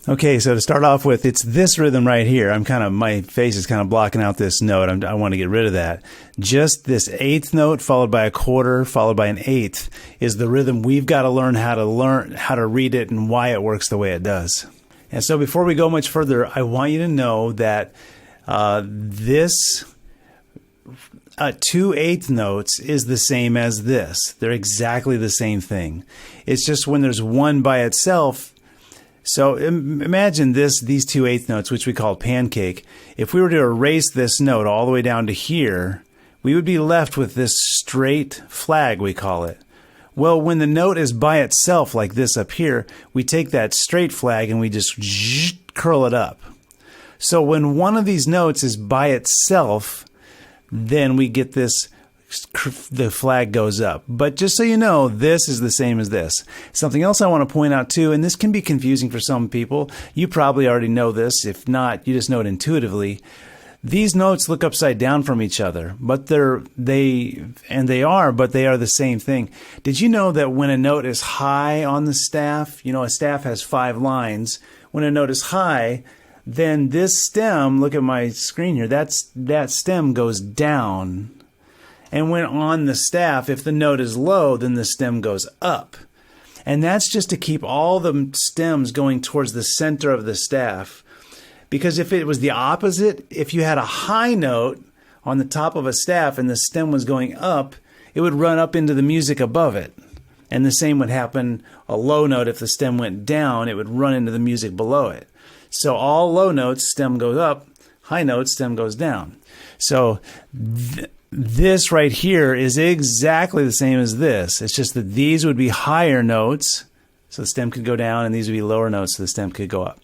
Okay, so to start off with, it's this rhythm right here. My face is kind of blocking out this note. I want to get rid of that. Just this eighth note followed by a quarter followed by an eighth is the rhythm we've got to learn how to read it and why it works the way it does. And so before we go much further, I want you to know that this 2/8 notes is the same as this. They're exactly the same thing. It's just when there's one by itself. So imagine these 2/8 notes, which we call pancake. If we were to erase this note all the way down to here, we would be left with this straight flag, we call it. Well, when the note is by itself like this up here, we take that straight flag and we just curl it up. So when one of these notes is by itself, then we get this, the flag goes up. But just so you know, this is the same as this. Something else I want to point out too, and this can be confusing for some people. You probably already know this. If not, you just know it intuitively. These notes look upside down from each other, but they are the same thing. Did you know that when a note is high on the staff, a staff has 5 lines. When a note is high, then this stem, look at my screen here, that stem goes down. And when on the staff, if the note is low, then the stem goes up. And that's just to keep all the stems going towards the center of the staff. Because if it was the opposite, if you had a high note on the top of a staff and the stem was going up, it would run up into the music above it. And the same would happen a low note. If the stem went down, it would run into the music below it. So all low notes, stem goes up. High notes, stem goes down. So this right here is exactly the same as this. It's just that these would be higher notes, so the stem could go down, and these would be lower notes, so the stem could go up.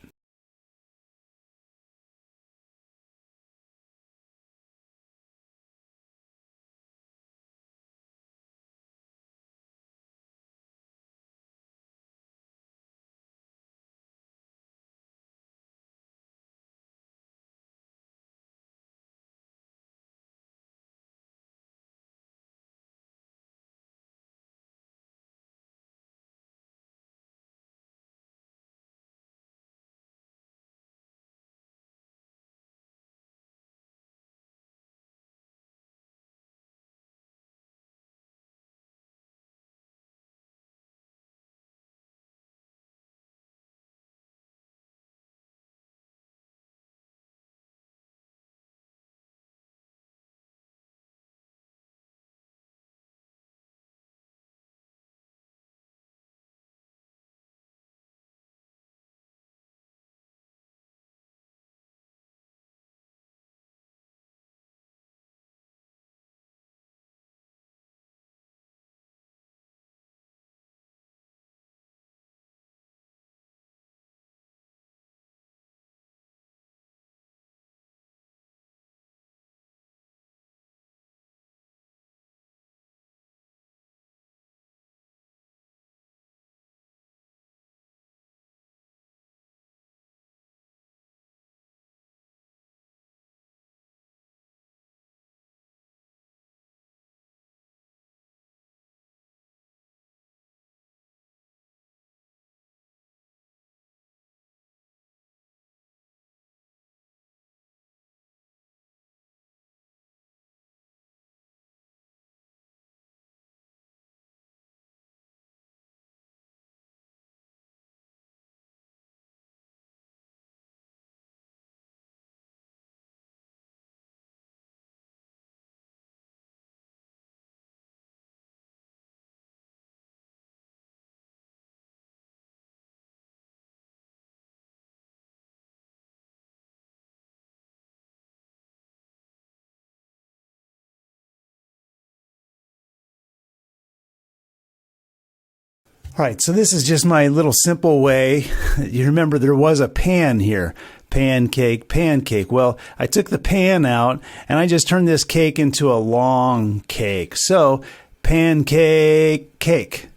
All right, so this is just my little simple way. You remember there was a pan here. Pancake, pancake. Well, I took the pan out and I just turned this cake into a long cake. So, pancake, cake.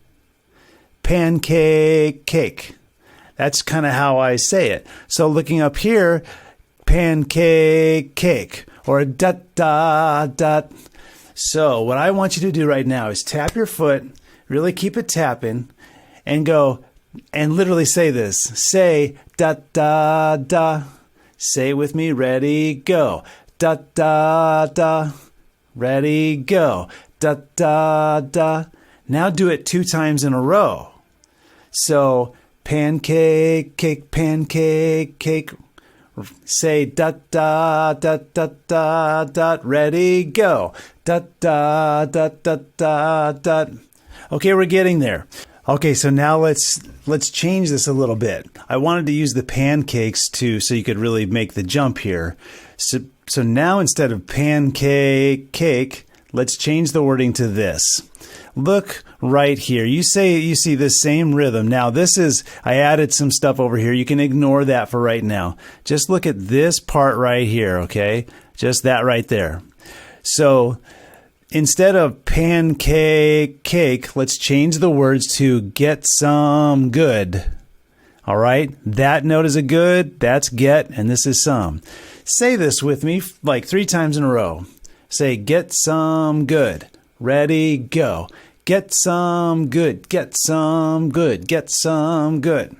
Pancake, cake. That's kind of how I say it. So looking up here, pancake, cake. Or dot, dot, dot. So what I want you to do right now is tap your foot, really keep it tapping, and go and literally say this. Say da da da. Say it with me. Ready, go. Da da da. Ready, go. Da da da. Now do it 2 times in a row. So pancake, cake, pancake, cake. Say da da da da da da. Ready, go. Da da da da da da. Okay, we're getting there. Okay, so now let's change this a little bit. I wanted to use the pancakes too, so you could really make the jump here. So now instead of pancake, cake, let's change the wording to this. Look right here. You see this same rhythm. Now I added some stuff over here. You can ignore that for right now. Just look at this part right here, okay? Just that right there. So instead of pancake, cake, let's change the words to get some good. All right? That note is a good, that's get, and this is some. Say this with me like 3 times in a row. Say, get some good. Ready, go. Get some good, get some good, get some good.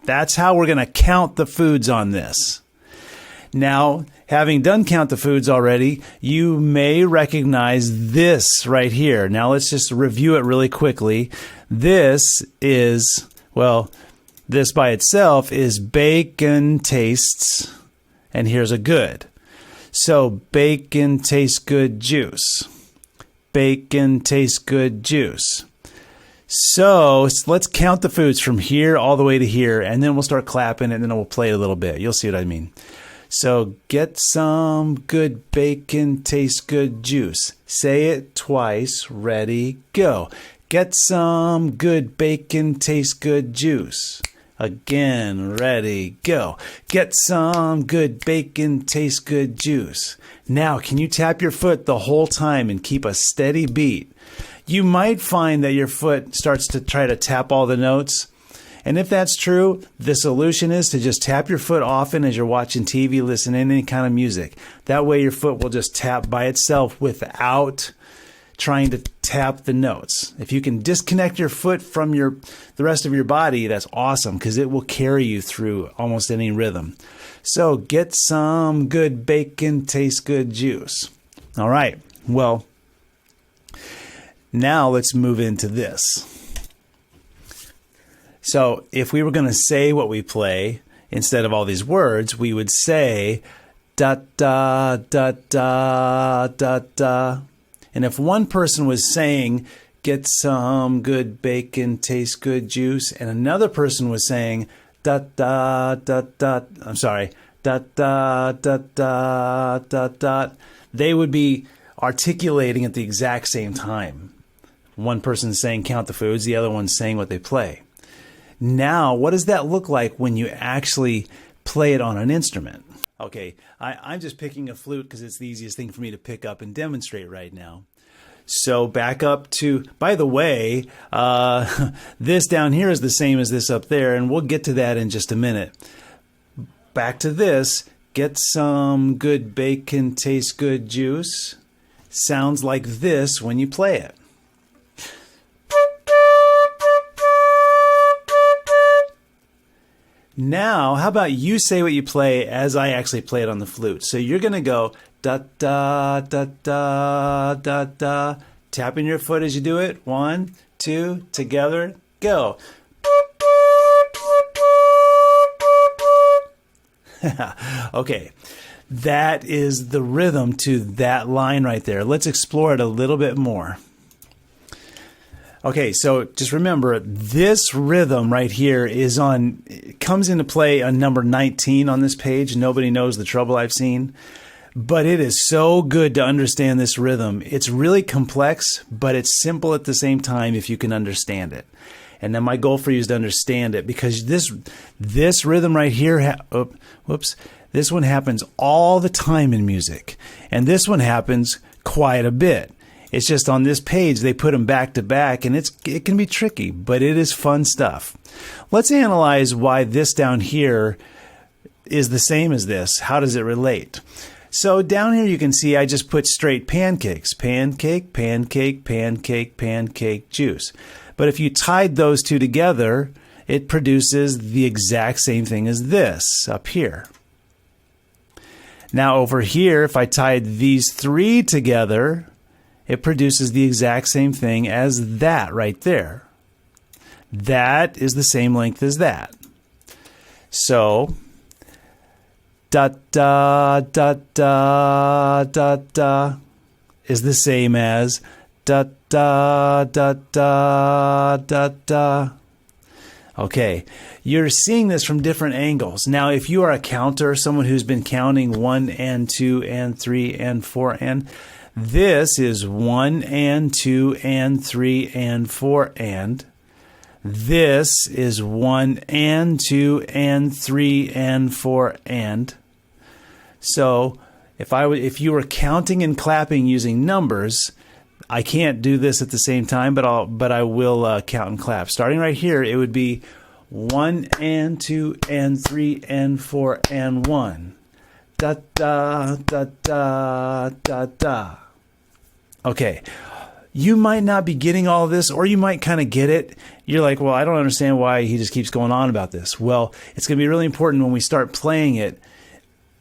That's how we're going to count the foods on this. Now, having done count the foods already, you may recognize this right here. Now, let's just review it really quickly. This is, well, this by itself is bacon tastes, and here's a good. So, bacon tastes good juice. Bacon tastes good juice. So let's count the foods from here all the way to here, and then we'll start clapping, and then we'll play a little bit. You'll see what I mean. So get some good bacon tastes good juice. Say it twice. Ready, go. Get some good bacon tastes good juice. Again, ready, go. Get some good bacon tastes good juice. Now, can you tap your foot the whole time and keep a steady beat? You might find that your foot starts to try to tap all the notes. And if that's true, the solution is to just tap your foot often as you're watching TV, listening to any kind of music. That way your foot will just tap by itself without trying to tap the notes. If you can disconnect your foot from the rest of your body, that's awesome, because it will carry you through almost any rhythm. So get some good bacon tastes good juice. All right, well, now let's move into this. So if we were going to say what we play, instead of all these words, we would say da da da da da da. And if one person was saying, get some good bacon, tastes good juice, and another person was saying, da da da da, I'm sorry, da da da da da da, they would be articulating at the exact same time. One person's saying count the foods, the other one's saying what they play. Now, what does that look like when you actually play it on an instrument? Okay, I'm just picking a flute because it's the easiest thing for me to pick up and demonstrate right now. So back up to, by the way, this down here is the same as this up there, and we'll get to that in just a minute. Back to this, get some good bacon, tastes good juice. Sounds like this when you play it. Now, how about you say what you play as I actually play it on the flute? So you're going to go da da da da da da, tapping your foot as you do it. 1, 2, together, go. Okay, that is the rhythm to that line right there. Let's explore it a little bit more. Okay, so just remember, this rhythm right here comes into play on number 19 on this page. Nobody knows the trouble I've seen. But it is so good to understand this rhythm. It's really complex, but it's simple at the same time if you can understand it. And then my goal for you is to understand it, because this rhythm right here, this one happens all the time in music. And this one happens quite a bit. It's just on this page, they put them back to back, and it can be tricky, but it is fun stuff. Let's analyze why this down here is the same as this. How does it relate? So down here you can see I just put straight pancakes. Pancake, pancake, pancake, pancake, juice. But if you tied those two together it produces the exact same thing as this up here. Now over here, if I tied these three together, it produces the exact same thing as that right there. That is the same length as that. So, da da da da da da is the same as da da da da da da. Okay, you're seeing this from different angles. Now, if you are a counter, someone who's been counting 1 and 2 and 3 and 4 and, this is 1 and 2 and 3 and 4 and. This is 1 and 2 and 3 and 4 and. So if you were counting and clapping using numbers, I can't do this at the same time, but I will count and clap. Starting right here, it would be 1 and 2 and 3 and 4 and 1. Da da da da da da. Okay. You might not be getting all of this, or you might kind of get it. You're like, well, I don't understand why he just keeps going on about this. Well, it's going to be really important when we start playing it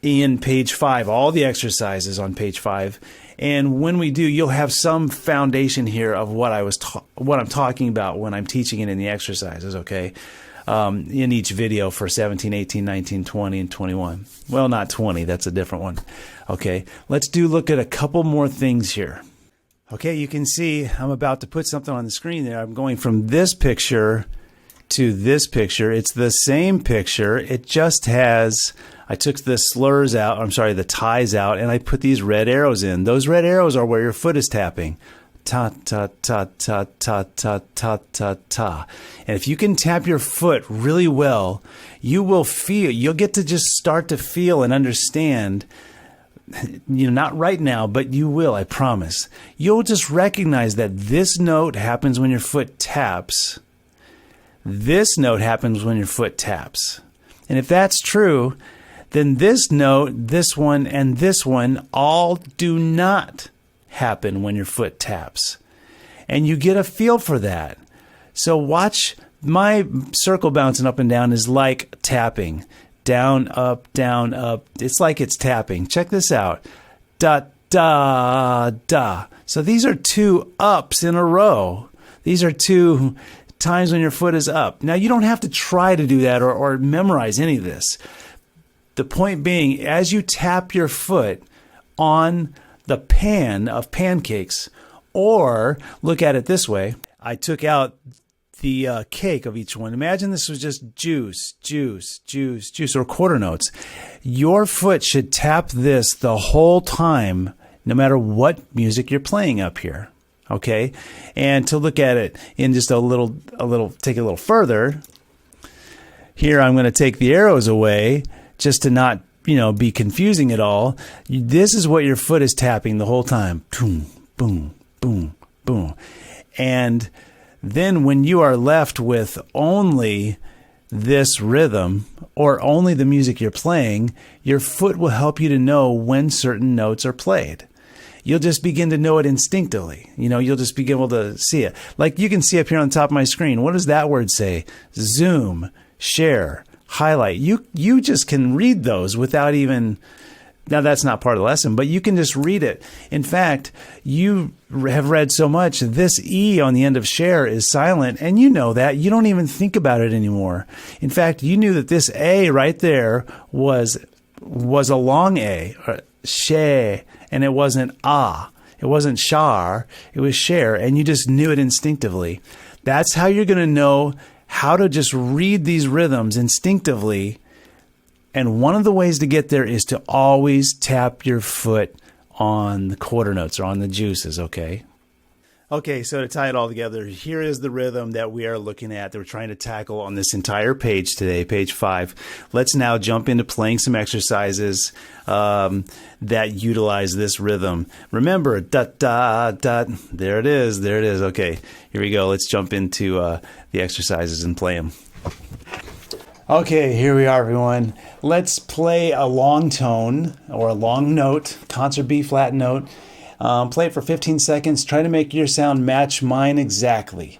in page 5, all the exercises on page 5. And when we do, you'll have some foundation here of what I'm talking about when I'm teaching it in the exercises, okay? In each video for 17, 18, 19, 20, and 21. Well, not 20. That's a different one. Okay, let's look at a couple more things here. Okay, you can see I'm about to put something on the screen there. I'm going from this picture to this picture. It's the same picture. It just has, I took the slurs out, the ties out, and I put these red arrows in. Those red arrows are where your foot is tapping. Ta, ta, ta, ta, ta, ta, ta, ta, ta. And if you can tap your foot really well, you'll get to just start to feel and understand. Not right now, but you will, I promise. You'll just recognize that this note happens when your foot taps. This note happens when your foot taps. And if that's true, then this note, this one, and this one all do not happen when your foot taps. And you get a feel for that. So watch, my circle bouncing up and down is like tapping. Down, up, down, up. It's like it's tapping. Check this out. Da, da, da. So these are 2 ups in a row. These are 2 times when your foot is up. Now, you don't have to try to do that or memorize any of this. The point being, as you tap your foot on the pan of pancakes, or look at it this way, I took out the cake of each one. Imagine this was just juice, juice, juice, juice, or quarter notes. Your foot should tap this the whole time, no matter what music you're playing up here. Okay? And to look at it in just take it a little further, here I'm going to take the arrows away just to not, be confusing at all. This is what your foot is tapping the whole time. Boom, boom, boom, boom. And then when you are left with only this rhythm or only the music you're playing, your foot will help you to know when certain notes are played. You'll just begin to know it instinctively. You'll just be able to see it. Like you can see up here on the top of my screen. What does that word say? Zoom, share, highlight. You just can read those without even... Now, that's not part of the lesson, but you can just read it. In fact, you have read so much, this E on the end of share is silent, and you know that. You don't even think about it anymore. In fact, you knew that this A right there was a long A, share, and it wasn't ah. It wasn't shar, it was share, and you just knew it instinctively. That's how you're going to know how to just read these rhythms instinctively. And one of the ways to get there is to always tap your foot on the quarter notes or on the juices, okay? Okay, so to tie it all together, here is the rhythm that we are looking at, that we're trying to tackle on this entire page today, page 5. Let's now jump into playing some exercises that utilize this rhythm. Remember, da-da-da, there it is, there it is. Okay, here we go. Let's jump into the exercises and play them. Okay, here we are, everyone. Let's play a long tone or a long note, concert B flat note. Play it for 15 seconds. Try to make your sound match mine exactly.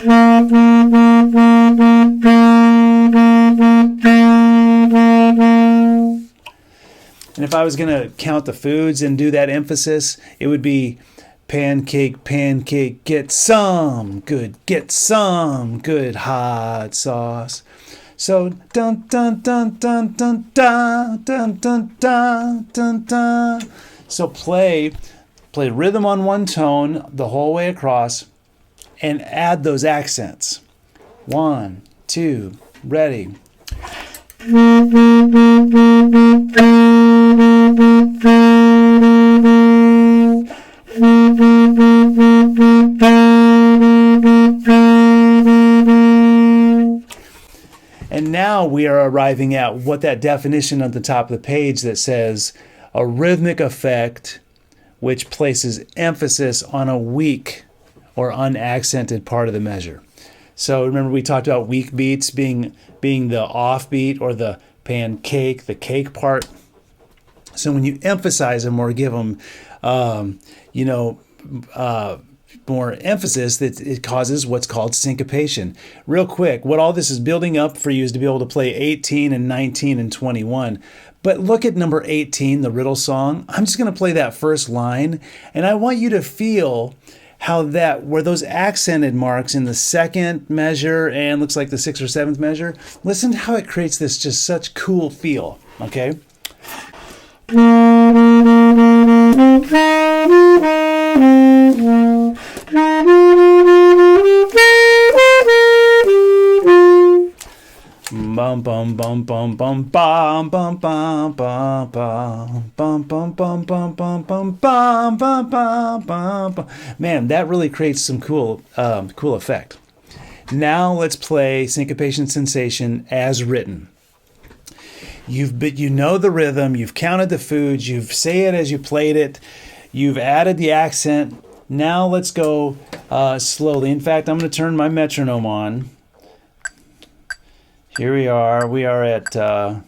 And if I was going to count the foods and do that emphasis, it would be pancake, pancake, get some good hot sauce. So dun dun dun dun dun dun dun dun dun dun dun. So play rhythm on one tone the whole way across, and add those accents. 1, 2, ready. And now we are arriving at what that definition at the top of the page that says a rhythmic effect which places emphasis on a weak or unaccented part of the measure. So remember we talked about weak beats being the off beat or the pancake, the cake part. So when you emphasize them or give them, more emphasis, that it causes what's called syncopation. Real quick, what all this is building up for you is to be able to play 18 and 19 and 21. But look at number 18, the riddle song. I'm just going to play that first line, and I want you to feel how that, where those accented marks in the second measure and looks like the 6th or 7th measure, listen to how it creates this just such cool feel, okay? Bum bum bum bum bum bum bum bum bum bum bum bum bum bum bum bum bum bum bum bum. Man, that really creates some cool effect. Now let's play syncopation sensation as written. You know the rhythm, you've counted the foods, you've say it as you played it, you've added the accent. Now let's go slowly. In fact, I'm going to turn my metronome on. Here we are. We are at, we're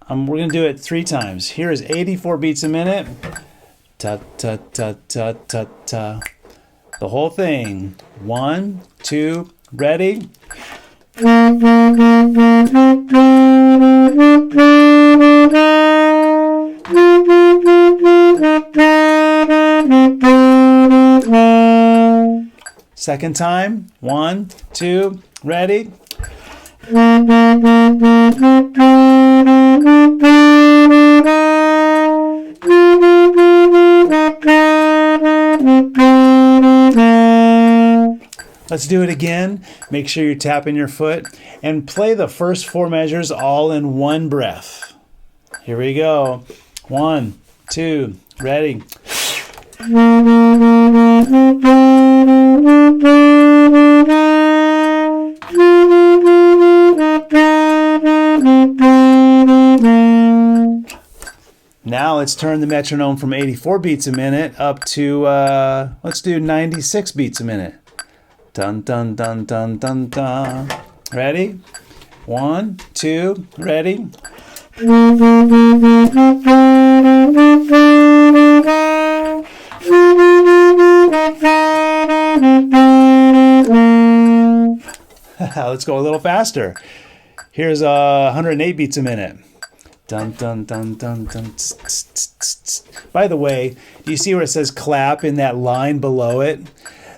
going to do it 3 times. Here is 84 beats a minute. Ta, ta, ta, ta, ta, ta. The whole thing. 1, 2, ready? Second time. 1, 2, ready? Let's do it again. Make sure you're tapping your foot and play the first 4 measures all in one breath. Here we go. 1, 2, ready. Now let's turn the metronome from 84 beats a minute up to, let's do 96 beats a minute. Dun, dun, dun, dun, dun, dun. Ready? 1, 2, ready? Let's go a little faster. Here's 108 beats a minute. Dun, dun, dun, dun, dun. Tss, tss, tss, tss. By the way, do you see where it says clap in that line below it?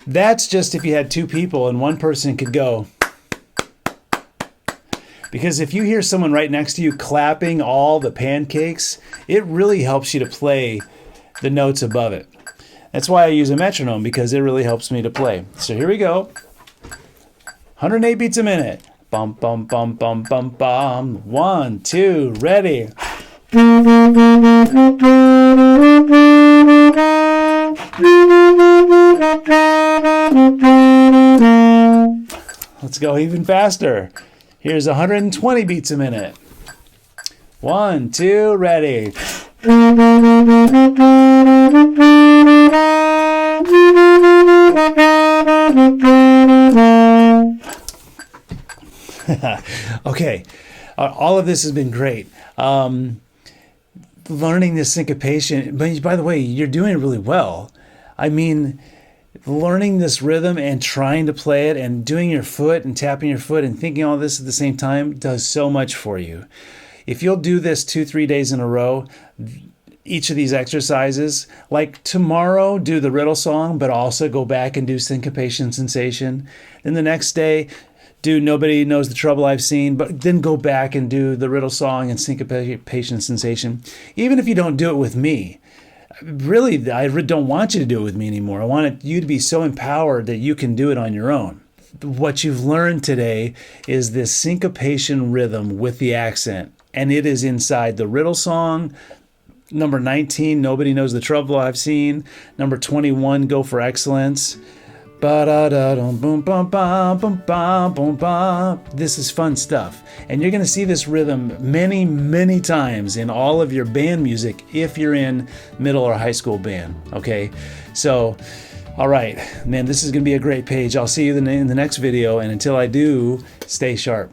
That's just if you had 2 people and one person could go. Because if you hear someone right next to you clapping all the pancakes, it really helps you to play the notes above it. That's why I use a metronome, because it really helps me to play. So here we go. 108 beats a minute. Bum, bum, bum, bum, bum, bum. 1, 2, ready. Let's go even faster. Here's 120 beats a minute. 1, 2, ready. Okay, all of this has been great. Learning this syncopation, but by the way, you're doing it really well. I mean, learning this rhythm and trying to play it and doing your foot and tapping your foot and thinking all this at the same time does so much for you. If you'll do this 2-3 days in a row, each of these exercises, like tomorrow, do the riddle song, but also go back and do syncopation sensation. Then the next day, do Nobody Knows the Trouble I've Seen, but then go back and do the riddle song and syncopation sensation. Even if you don't do it with me, really, I don't want you to do it with me anymore. I want you to be so empowered that you can do it on your own. What you've learned today is this syncopation rhythm with the accent, and it is inside the riddle song. Number 19, Nobody Knows the Trouble I've Seen. Number 21, Go for Excellence. This is fun stuff. And you're going to see this rhythm many, many times in all of your band music if you're in middle or high school band. Okay? So, all right. Man, this is going to be a great page. I'll see you in the next video. And until I do, stay sharp.